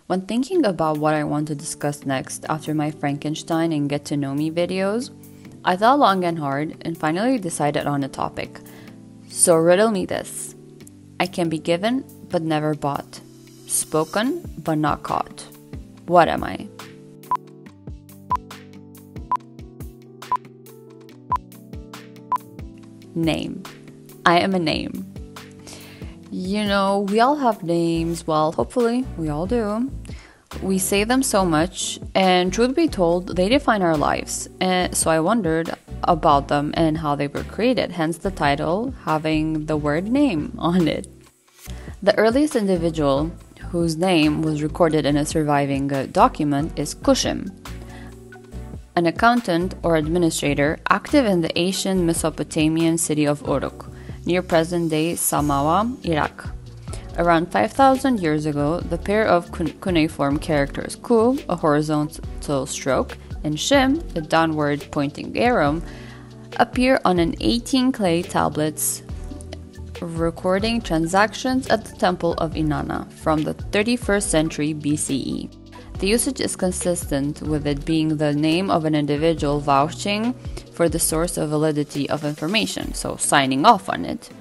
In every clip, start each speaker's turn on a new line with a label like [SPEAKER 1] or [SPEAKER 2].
[SPEAKER 1] When thinking about what I want to discuss next after my Frankenstein and Get to Know Me videos, I thought long and hard and finally decided on a topic. So riddle me this. I can be given but never bought. Spoken but not caught. What am I? Name. I am a name. You know, we all have names. Well, hopefully, we all do. We say them so much, and truth be told, they define our lives. And so I wondered about them and how they were created, hence the title having the word name on it. The earliest individual whose name was recorded in a surviving document is Kushim, an accountant or administrator active in the ancient Mesopotamian city of Uruk, near present-day Samawa, Iraq. Around 5,000 years ago, the pair of cuneiform characters Ku, a horizontal stroke, and Shim, a downward-pointing arrow, appear on an 18 clay tablets recording transactions at the Temple of Inanna from the 31st century BCE. The usage is consistent with it being the name of an individual vouching for the source of validity of information, so signing off on it.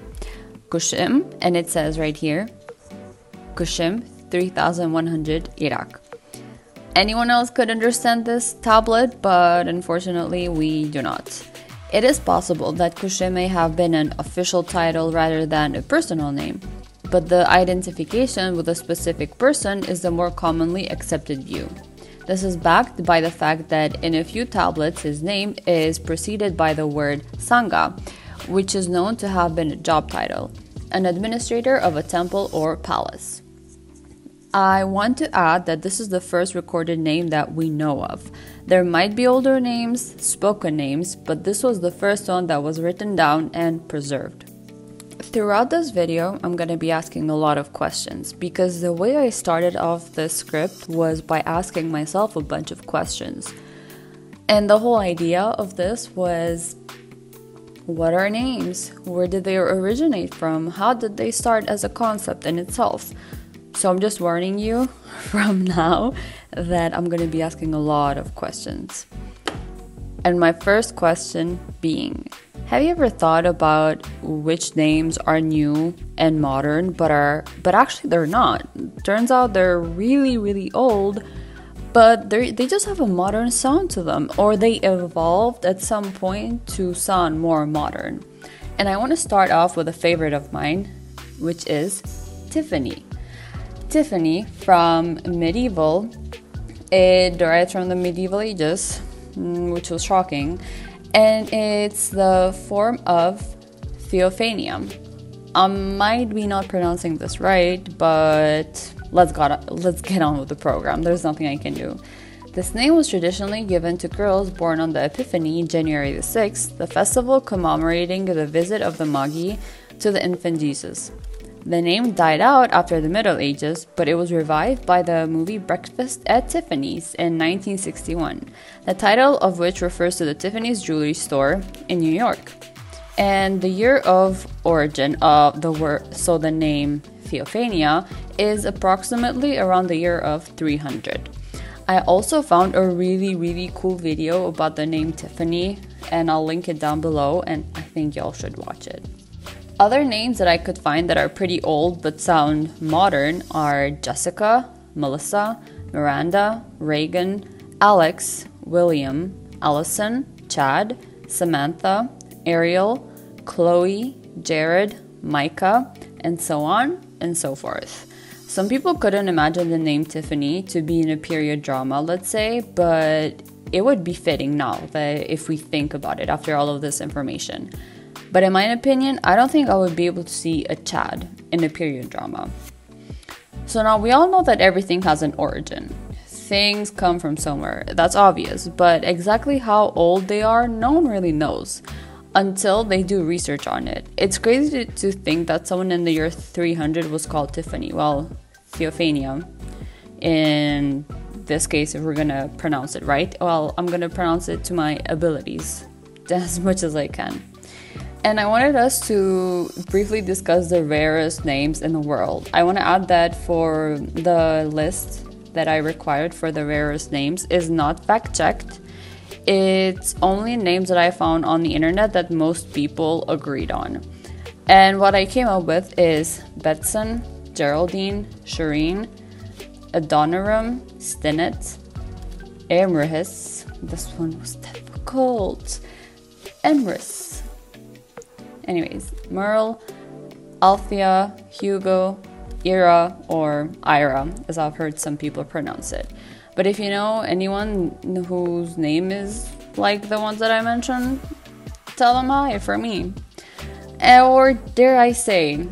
[SPEAKER 1] Kushim, and it says right here, Kushim 3100 Iraq. Anyone else could understand this tablet, but unfortunately we do not. It is possible that Kushim may have been an official title rather than a personal name, but the identification with a specific person is the more commonly accepted view. This is backed by the fact that in a few tablets his name is preceded by the word Sangha, which is known to have been a job title, an administrator of a temple or palace. I want to add that this is the first recorded name that we know of. There might be older names, spoken names, but this was the first one that was written down and preserved. Throughout this video, I'm going to be asking a lot of questions because the way I started off this script was by asking myself a bunch of questions. And the whole idea of this was, what are names? Where did they originate from? How did they start as a concept in itself? So I'm just warning you from now that I'm going to be asking a lot of questions. And my first question being, have you ever thought about which names are new and modern but actually they're not? Turns out they're really, really old, but they just have a modern sound to them, or they evolved at some point to sound more modern. And I want to start off with a favorite of mine, which is Tiffany. Tiffany from medieval, it derives from the medieval ages, which was shocking, and it's the form of theophania. I might be not pronouncing this right, but let's get on with the program. There's nothing I can do. This name was traditionally given to girls born on the Epiphany, January the 6th, the festival commemorating the visit of the Nagi to the infant Jesus. The name died out after the Middle Ages, but it was revived by the movie Breakfast at Tiffany's in 1961, the title of which refers to the Tiffany's jewelry store in New York. And the year of origin of the word, so the name Theophania, is approximately around the year of 300. I also found a really, really cool video about the name Tiffany, and I'll link it down below, and I think y'all should watch it. Other names that I could find that are pretty old but sound modern are Jessica, Melissa, Miranda, Reagan, Alex, William, Allison, Chad, Samantha, Ariel, Chloe, Jared, Micah, and so on and so forth. Some people couldn't imagine the name Tiffany to be in a period drama, let's say, but it would be fitting now that if we think about it after all of this information. But in my opinion, I don't think I would be able to see a Chad in a period drama. So now we all know that everything has an origin. Things come from somewhere, that's obvious, but exactly how old they are, no one really knows until they do research on it. It's crazy to think that someone in the year 300 was called Tiffany, well, Theophania. In this case, if we're gonna pronounce it right, well, I'm gonna pronounce it to my abilities as much as I can. And I wanted us to briefly discuss the rarest names in the world. I want to add that for the list that I required for the rarest names is not fact-checked. It's only names that I found on the internet that most people agreed on. And what I came up with is Betson, Geraldine, Shireen, Adoniram, Stinnett, Emrys, this one was difficult, Emrys. Anyways, Merle, Althea, Hugo, Ira, or Ira, as I've heard some people pronounce it. But if you know anyone whose name is like the ones that I mentioned, tell them hi for me. Or dare I say,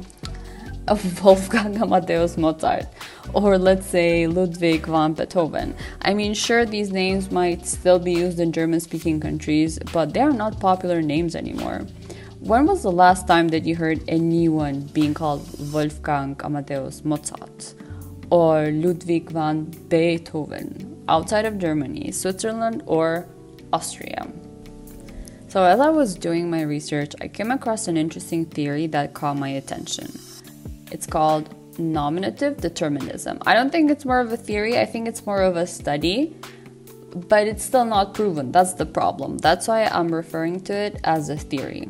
[SPEAKER 1] Wolfgang Amadeus Mozart, or let's say Ludwig van Beethoven. I mean, sure, these names might still be used in German-speaking countries, but they are not popular names anymore. When was the last time that you heard anyone being called Wolfgang Amadeus Mozart or Ludwig van Beethoven outside of Germany, Switzerland, or Austria? So as I was doing my research, I came across an interesting theory that caught my attention. It's called Nominative Determinism. I don't think it's more of a theory, I think it's more of a study, but it's still not proven. That's the problem. That's why I'm referring to it as a theory.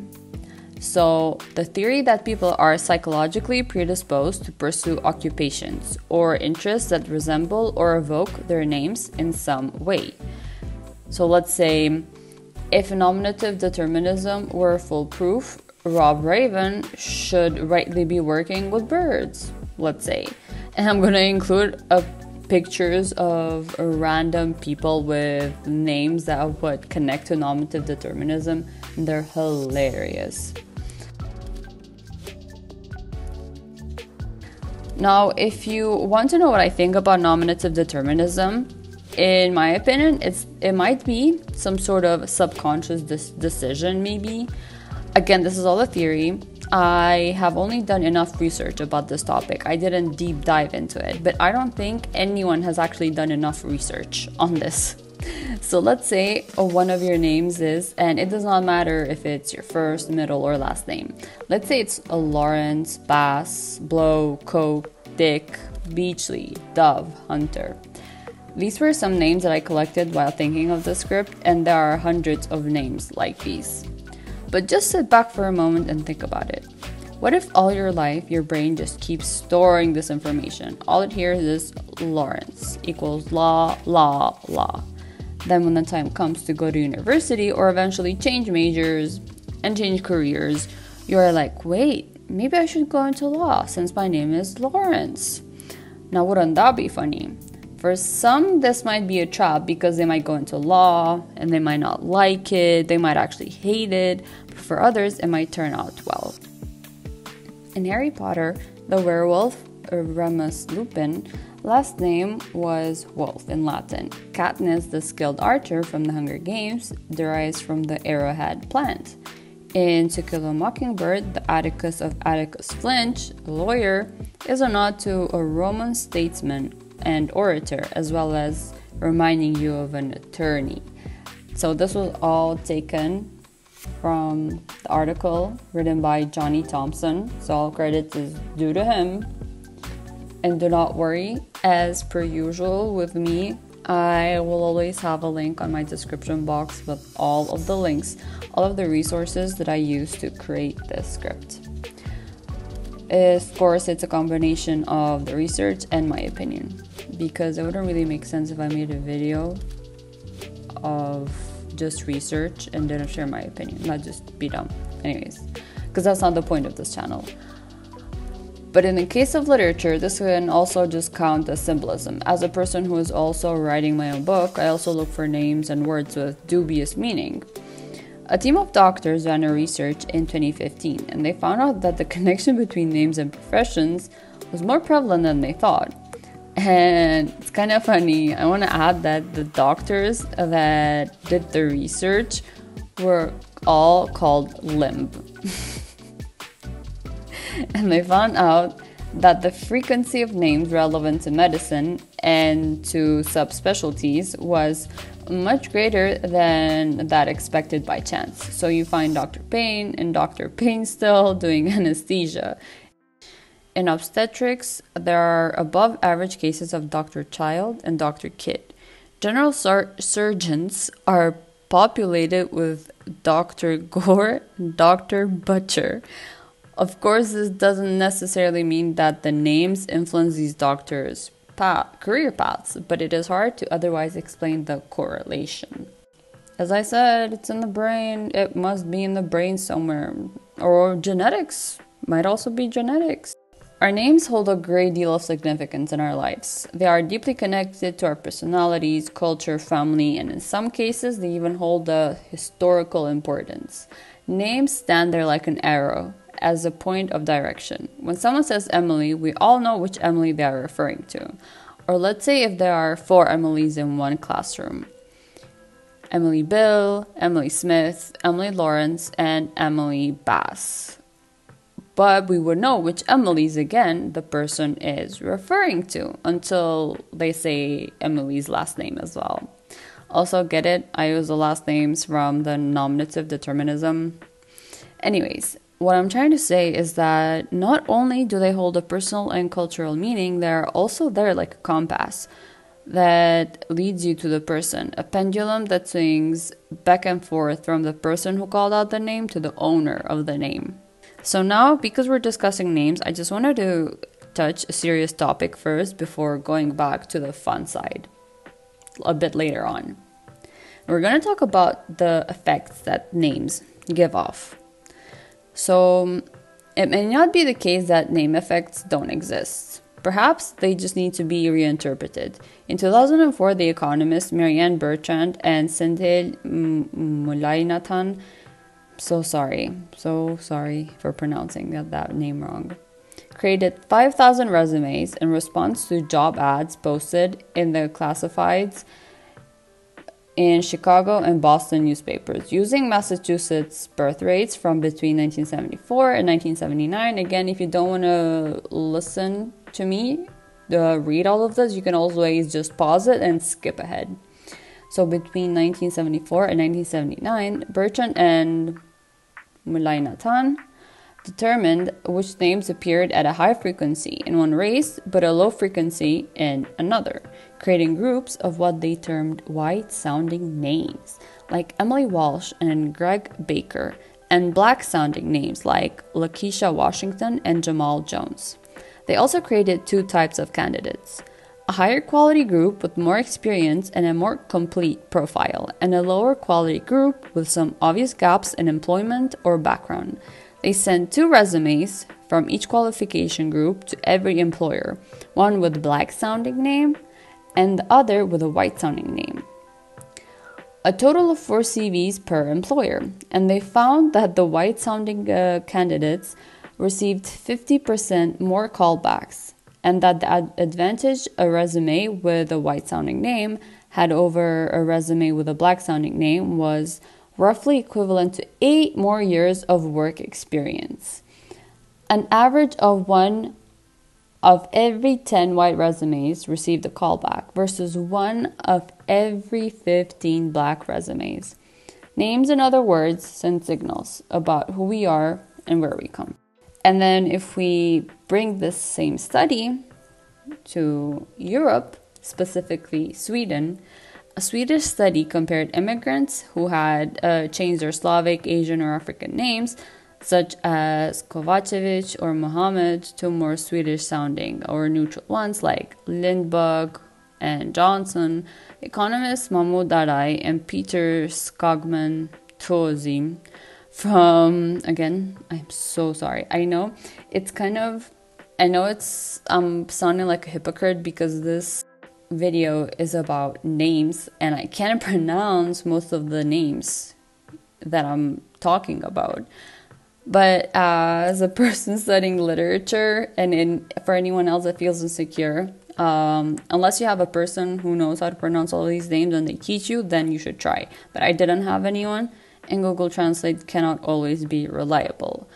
[SPEAKER 1] So, the theory that people are psychologically predisposed to pursue occupations or interests that resemble or evoke their names in some way. So, let's say, if nominative determinism were foolproof, Rob Raven should rightly be working with birds, let's say. And I'm going to include pictures of random people with names that would connect to nominative determinism. They're hilarious. Now, if you want to know what I think about nominative determinism, in my opinion, it might be some sort of subconscious decision, maybe. Again, this is all a theory. I have only done enough research about this topic. I didn't deep dive into it, but I don't think anyone has actually done enough research on this. So let's say one of your names is, and it does not matter if it's your first, middle, or last name. Let's say it's a Lawrence, Bass, Blow, Coke, Dick, Beachley, Dove, Hunter. These were some names that I collected while thinking of the script, and there are hundreds of names like these. But just sit back for a moment and think about it. What if all your life your brain just keeps storing this information? All it hears is Lawrence equals law, law, law. Then when the time comes to go to university or eventually change majors and change careers, you're like, wait, maybe I should go into law since my name is Lawrence. Now, wouldn't that be funny? For some, this might be a trap because they might go into law and they might not like it, they might actually hate it, but for others, it might turn out well. In Harry Potter, the werewolf, Remus Lupin, last name was wolf in Latin. Katniss, the skilled archer from the Hunger Games, derives from the arrowhead plant. In To Kill a Mockingbird, the Atticus of Atticus Finch, a lawyer, is a nod to a Roman statesman and orator, as well as reminding you of an attorney. So this was all taken from the article written by Johnny Thompson, so all credit is due to him. And do not worry, as per usual with me, I will always have a link on my description box with all of the links, all of the resources that I used to create this script. Of course, it's a combination of the research and my opinion, because it wouldn't really make sense if I made a video of just research and didn't share my opinion, not just be dumb. Anyways, because that's not the point of this channel. But in the case of literature, this can also just count as symbolism. As a person who is also writing my own book, I also look for names and words with dubious meaning. A team of doctors ran a research in 2015, and they found out that the connection between names and professions was more prevalent than they thought. And it's kind of funny. I want to add that the doctors that did the research were all called Limb. And they found out that the frequency of names relevant to medicine and to subspecialties was much greater than that expected by chance. So you find Dr. Payne and Dr. Payne still doing anesthesia. In obstetrics, there are above average cases of Dr. Child and Dr. Kid. General surgeons are populated with Dr. Gore and Dr. Butcher. Of course, this doesn't necessarily mean that the names influence these doctors' career paths, but it is hard to otherwise explain the correlation. As I said, it's in the brain. It must be in the brain somewhere. Or genetics. Might also be genetics. Our names hold a great deal of significance in our lives. They are deeply connected to our personalities, culture, family, and in some cases, they even hold a historical importance. Names stand there like an arrow, as a point of direction. When someone says Emily, we all know which Emily they are referring to. Or let's say if there are 4 Emilys in one classroom. Emily Bill, Emily Smith, Emily Lawrence, and Emily Bass. But we would know which Emily's again the person is referring to until they say Emily's last name as well. Also, get it? I use the last names from the nominative determinism. Anyways, what I'm trying to say is that not only do they hold a personal and cultural meaning, they're also there like a compass that leads you to the person, a pendulum that swings back and forth from the person who called out the name to the owner of the name. So now, because we're discussing names, I just wanted to touch a serious topic first before going back to the fun side a bit later on. We're going to talk about the effects that names give off. So it may not be the case that name effects don't exist. Perhaps they just need to be reinterpreted. In 2004, the economists Marianne Bertrand and Senthil Mullainathan, so sorry for pronouncing that name wrong, created 5,000 resumes in response to job ads posted in the classifieds in Chicago and Boston newspapers, using Massachusetts birth rates from between 1974 and 1979. Again, if you don't want to listen to me read all of this, you can always just pause it and skip ahead. So between 1974 and 1979, Bertrand and Mullainathan determined which names appeared at a high frequency in one race but a low frequency in another, creating groups of what they termed white-sounding names, like Emily Walsh and Greg Baker, and black-sounding names like Lakeisha Washington and Jamal Jones. They also created 2 types of candidates: a higher quality group with more experience and a more complete profile, and a lower quality group with some obvious gaps in employment or background. They sent 2 resumes from each qualification group to every employer, one with a black-sounding name and the other with a white-sounding name. A total of 4 CVs per employer, and they found that the white-sounding candidates received 50% more callbacks, and that the advantage a resume with a white-sounding name had over a resume with a black-sounding name was roughly equivalent to 8 more years of work experience. An average of 1 of every 10 white resumes received a callback versus 1 of every 15 black resumes. Names, in other words, send signals about who we are and where we come. And then if we bring this same study to Europe, specifically Sweden, a Swedish study compared immigrants who had changed their Slavic, Asian, or African names, such as Kovacevic or Mohammed, to more Swedish-sounding or neutral ones like Lindbergh and Johnson. Economists Mahmoud Arai and Peter Skogman Tozi from, again, I'm so sorry. I know it's sounding like a hypocrite because this video is about names and I can't pronounce most of the names that I'm talking about. But as a person studying literature, and for anyone else that feels insecure, unless you have a person who knows how to pronounce all these names and they teach you, then you should try. But I didn't have anyone, and Google Translate cannot always be reliable.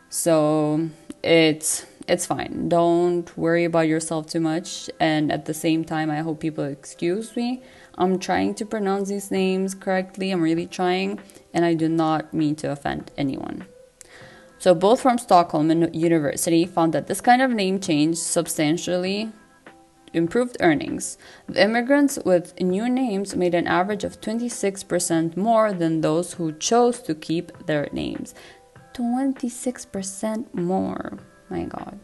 [SPEAKER 1] So it's fine. Don't worry about yourself too much. And at the same time, I hope people excuse me. I'm trying to pronounce these names correctly. I'm really trying, and I do not mean to offend anyone. So both from Stockholm and University found that this kind of name change substantially improved earnings. The immigrants with new names made an average of 26% more than those who chose to keep their names. 26% more. My God.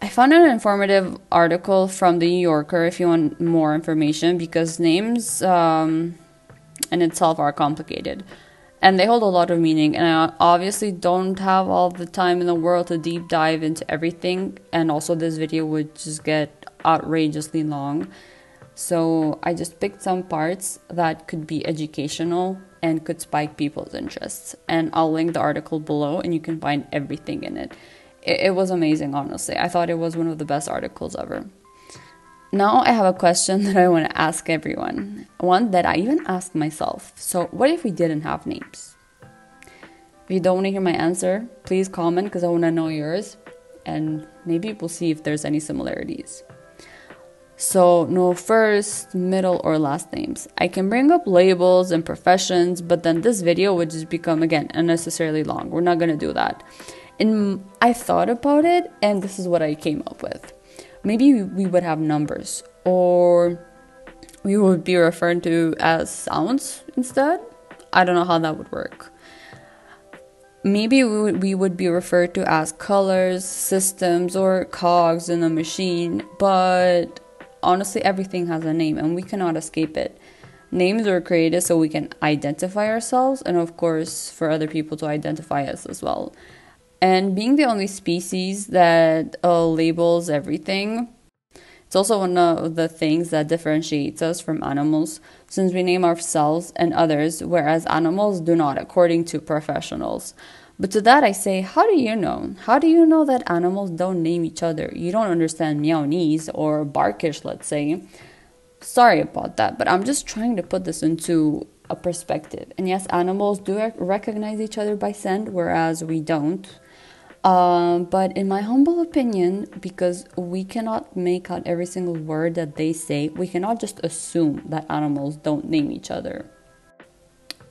[SPEAKER 1] I found an informative article from the New Yorker if you want more information, because names in itself are complicated and they hold a lot of meaning, and I obviously don't have all the time in the world to deep dive into everything, and also this video would just get outrageously long. So I just picked some parts that could be educational and could spike people's interests, and I'll link the article below and you can find everything in it. It was amazing, honestly. I thought it was one of the best articles ever. Now I have a question that I want to ask everyone. One that I even asked myself. So what if we didn't have names? If you don't want to hear my answer, please comment, because I want to know yours. And maybe we'll see if there's any similarities. So no first, middle, or last names. I can bring up labels and professions, but then this video would just become, again, unnecessarily long. We're not going to do that. And I thought about it, and this is what I came up with. Maybe we would have numbers, or we would be referred to as sounds instead. I don't know how that would work. Maybe we would be referred to as colors, systems, or cogs in a machine, but honestly, everything has a name and we cannot escape it. Names were created so we can identify ourselves, and of course for other people to identify us as well. And being the only species that labels everything, it's also one of the things that differentiates us from animals, since we name ourselves and others, whereas animals do not, according to professionals. But to that I say, how do you know? How do you know that animals don't name each other? You don't understand Meownese or Barkish, let's say. Sorry about that, but I'm just trying to put this into a perspective. And yes, animals do recognize each other by scent, whereas we don't. But in my humble opinion, because we cannot make out every single word that they say, we cannot just assume that animals don't name each other.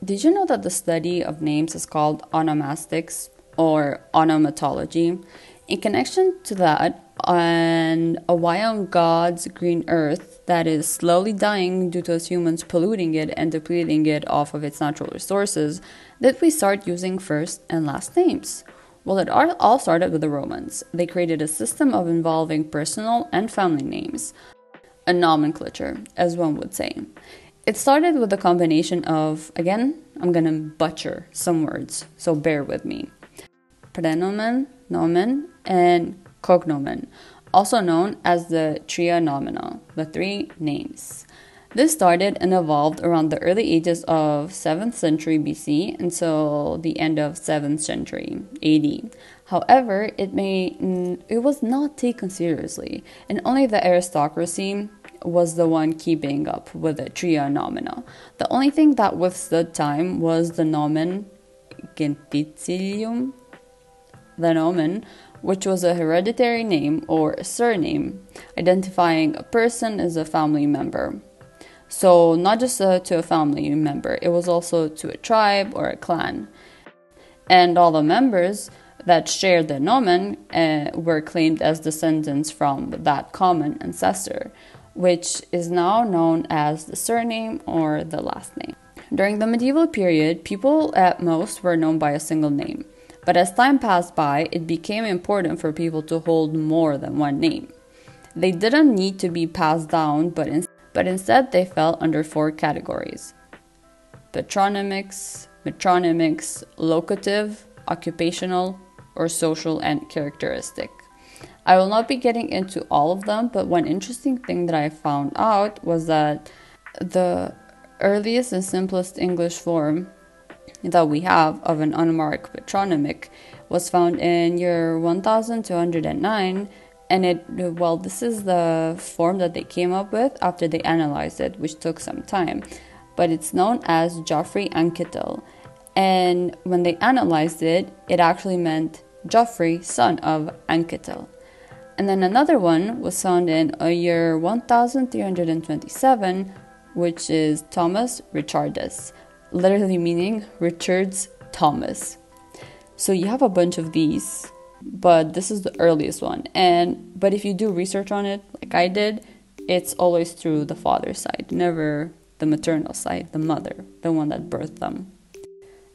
[SPEAKER 1] Did you know that the study of names is called onomastics or onomatology? In connection to that, and why on God's green earth that is slowly dying due to us humans polluting it and depleting it off of its natural resources, did we start using first and last names? Well, it all started with the Romans. They created a system of involving personal and family names, a nomenclature, as one would say. It started with a combination of, again, I'm going to butcher some words, so bear with me. Prenomen, nomen, and cognomen, also known as the tria nomina, the three names. This started and evolved around the early ages of 7th century BC until the end of 7th century AD. However, it was not taken seriously, and only the aristocracy was the one keeping up with the tria nomina. The only thing that withstood time was the nomen gentilicium, the nomen, which was a hereditary name or a surname, identifying a person as a family member. So not just to a family member, it was also to a tribe or a clan. And all the members that shared the nomen were claimed as descendants from that common ancestor, which is now known as the surname or the last name. During the medieval period, people at most were known by a single name. But as time passed by, it became important for people to hold more than one name. They didn't need to be passed down, but instead they fell under 4 categories: patronymics, metronymics, locative, occupational, or social and characteristic. I will not be getting into all of them, but one interesting thing that I found out was that the earliest and simplest English form that we have of an unmarked patronymic was found in year 1209, and this is the form that they came up with after they analyzed it, which took some time, but it's known as Geoffrey Anquetil. And when they analyzed it, it actually meant Geoffrey, son of Anquetil. And then another one was found in year 1327, which is Thomas Richardus, literally meaning Richard's Thomas. So you have a bunch of these, but this is the earliest one. But if you do research on it, like I did, it's always through the father's side, never the maternal side, the mother, the one that birthed them.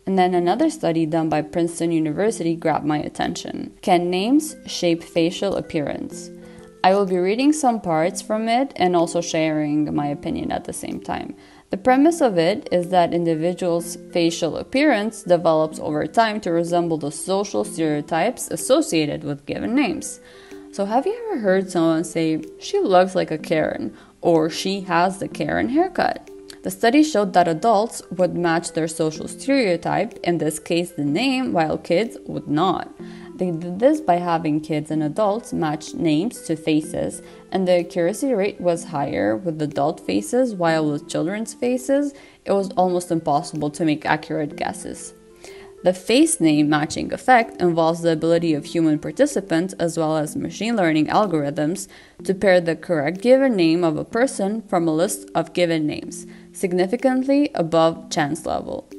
[SPEAKER 1] And then another study done by Princeton University grabbed my attention. Can names shape facial appearance? I will be reading some parts from it and also sharing my opinion at the same time. The premise of it is that individuals' facial appearance develops over time to resemble the social stereotypes associated with given names. So have you ever heard someone say, "She looks like a Karen," or "She has the Karen haircut"? The study showed that adults would match their social stereotype, in this case the name, while kids would not. They did this by having kids and adults match names to faces, and the accuracy rate was higher with adult faces, while with children's faces, it was almost impossible to make accurate guesses. The face name matching effect involves the ability of human participants as well as machine learning algorithms to pair the correct given name of a person from a list of given names, significantly above chance level.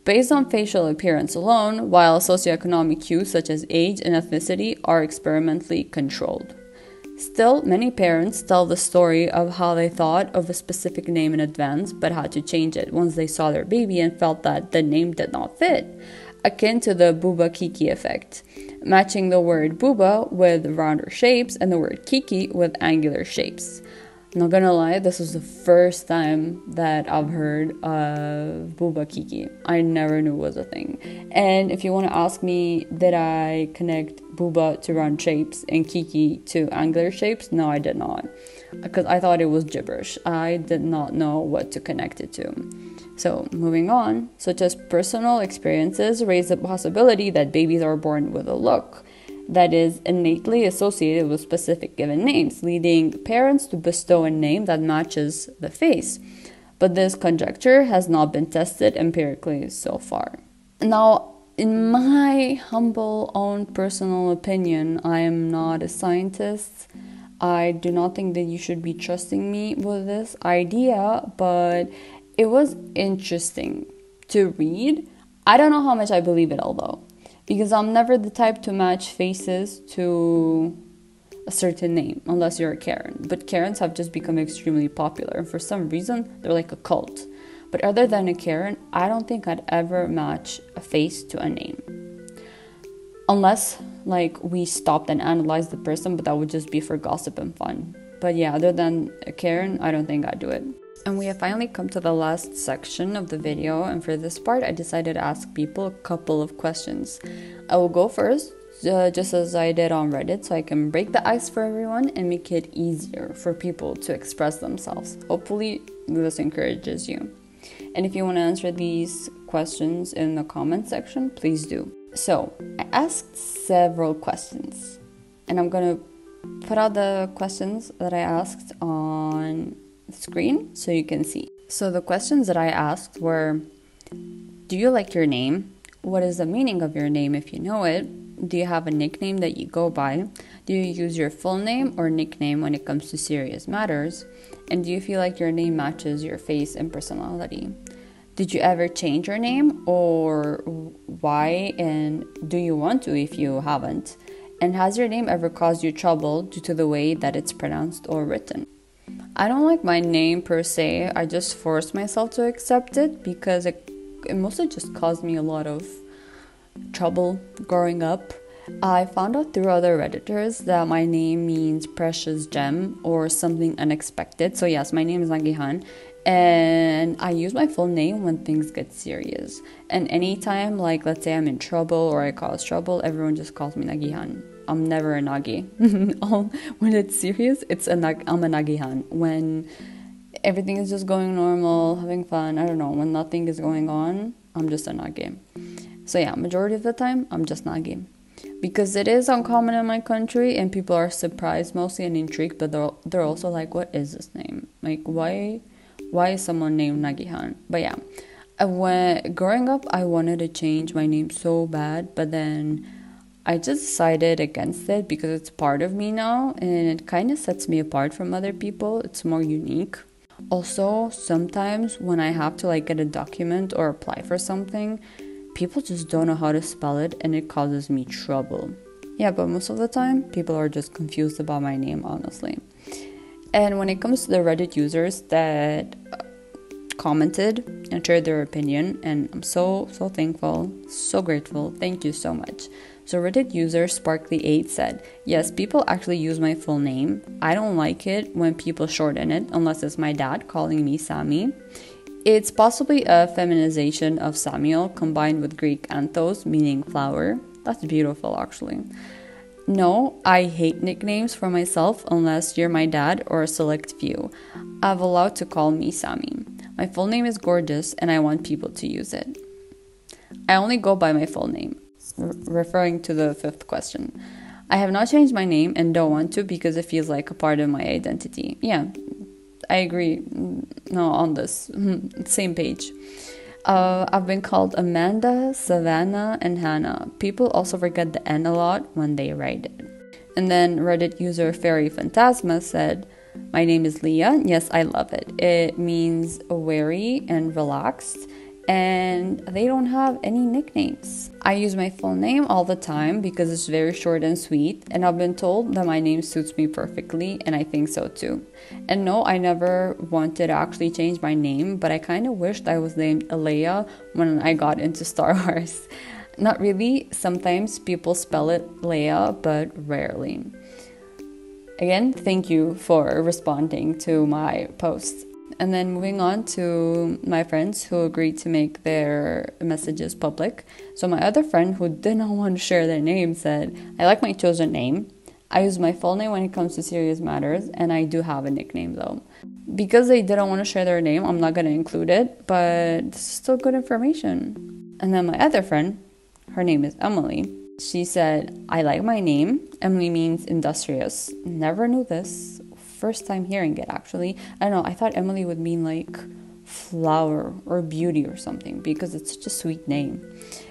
[SPEAKER 1] Based on facial appearance alone, while socioeconomic cues such as age and ethnicity are experimentally controlled. Still, many parents tell the story of how they thought of a specific name in advance but had to change it once they saw their baby and felt that the name did not fit, akin to the Booba Kiki effect, matching the word Booba with rounder shapes and the word Kiki with angular shapes. Not gonna lie, this was the first time that I've heard of Booba Kiki. I never knew it was a thing. And if you want to ask me, did I connect Booba to round shapes and Kiki to angular shapes? No, I did not. Because I thought it was gibberish. I did not know what to connect it to. So, moving on, such as personal experiences raise the possibility that babies are born with a look that is innately associated with specific given names, leading parents to bestow a name that matches the face. But this conjecture has not been tested empirically so far. Now, in my humble own personal opinion, I am not a scientist. I do not think that you should be trusting me with this idea, but it was interesting to read. I don't know how much I believe it all though, because I'm never the type to match faces to a certain name, unless you're a Karen. But Karens have just become extremely popular, and for some reason, they're like a cult. But other than a Karen, I don't think I'd ever match a face to a name. Unless, like, we stopped and analyzed the person, but that would just be for gossip and fun. But yeah, other than a Karen, I don't think I'd do it. And we have finally come to the last section of the video, and for this part I decided to ask people a couple of questions. I will go first, just as I did on Reddit, so I can break the ice for everyone and make it easier for people to express themselves. Hopefully this encourages you. And if you want to answer these questions in the comment section, please do. So, I asked several questions, and I'm going to put out the questions that I asked on screen so you can see. So the questions that I asked were: do you like your name? What is the meaning of your name if you know it? Do you have a nickname that you go by? Do you use your full name or nickname when it comes to serious matters? And do you feel like your name matches your face and personality? Did you ever change your name, or why, and do you want to if you haven't? And has your name ever caused you trouble due to the way that it's pronounced or written? I don't like my name per se. I just forced myself to accept it because it mostly just caused me a lot of trouble growing up. I found out through other Redditors that my name means precious gem or something unexpected. So yes, my name is Nagi, and I use my full name when things get serious. And anytime, like, let's say I'm in trouble or I cause trouble, everyone just calls me Nagi. I'm never a Nagi. When it's serious, I'm a Nagi. When everything is just going normal, having fun, I don't know, when nothing is going on, I'm just a Nagi. So yeah, majority of the time, I'm just Nagi. Because it is uncommon in my country, and people are surprised mostly and intrigued, but they're also like, what is this name? Like, why is someone named Nagihan? But yeah, growing up, I wanted to change my name so bad, but then I just decided against it because it's part of me now, and it kind of sets me apart from other people. It's more unique. Also, sometimes when I have to like get a document or apply for something, people just don't know how to spell it and it causes me trouble. Yeah, but most of the time, people are just confused about my name, honestly. And when it comes to the Reddit users that commented and shared their opinion, and I'm so thankful, so grateful, thank you so much. So Reddit user Sparkly8 said, yes, people actually use my full name. I don't like it when people shorten it, unless it's my dad calling me Sammy. It's possibly a feminization of Samuel combined with Greek anthos, meaning flower. That's beautiful, actually. No, I hate nicknames for myself unless you're my dad or a select few. I've allowed to call me Sammy. My full name is gorgeous and I want people to use it. I only go by my full name, referring to the fifth question. I have not changed my name and don't want to because it feels like a part of my identity. Yeah, I agree. No, on this. Same page. I've been called Amanda, Savannah, and Hannah. People also forget the N a lot when they write it. And then Reddit user Fairy Phantasma said, my name is Leah. Yes, I love it. It means wary and relaxed, and they don't have any nicknames. I use my full name all the time because it's very short and sweet, and I've been told that my name suits me perfectly, and I think so too. And no, I never wanted to actually change my name, but I kind of wished I was named Leia when I got into Star Wars. Not really. Sometimes people spell it Leia, but rarely. Again, thank you for responding to my post. And then moving on to my friends who agreed to make their messages public. So my other friend who did not want to share their name said, I like my chosen name. I use my full name when it comes to serious matters, and I do have a nickname though. Because they didn't want to share their name, I'm not going to include it, but this is still good information. And then my other friend, her name is Emily. She said, I like my name. Emily means industrious. Never knew this. First time hearing it, actually. I don't know, I thought Emily would mean like flower or beauty or something because it's such a sweet name.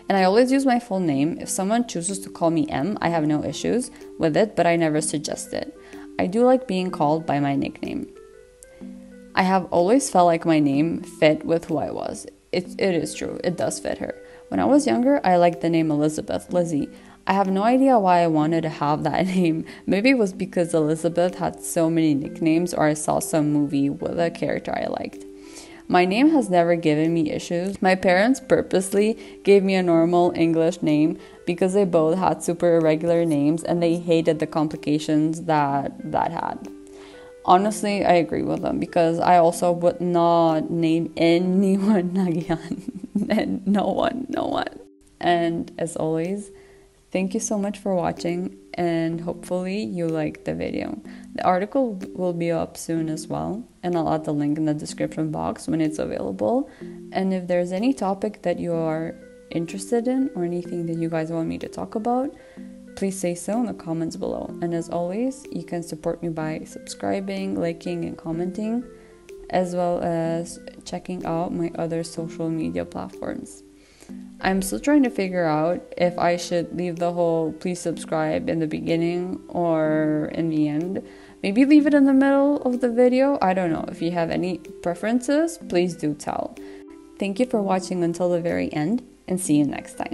[SPEAKER 1] And I always use my full name. If someone chooses to call me M, I have no issues with it, but I never suggest it. I do like being called by my nickname. I have always felt like my name fit with who I was. It is true, it does fit her. When I was younger, I liked the name Elizabeth, Lizzie. I have no idea why I wanted to have that name. Maybe it was because Elizabeth had so many nicknames or I saw some movie with a character I liked. My name has never given me issues. My parents purposely gave me a normal English name because they both had super irregular names and they hated the complications that had. Honestly, I agree with them because I also would not name anyone Nagi. No one. And as always, thank you so much for watching and hopefully you liked the video. The article will be up soon as well, and I'll add the link in the description box when it's available. And if there's any topic that you are interested in or anything that you guys want me to talk about, please say so in the comments below. And as always, you can support me by subscribing, liking, and commenting, as well as checking out my other social media platforms. I'm still trying to figure out if I should leave the whole please subscribe in the beginning or in the end. Maybe leave it in the middle of the video. I don't know. If you have any preferences, please do tell. Thank you for watching until the very end, and see you next time.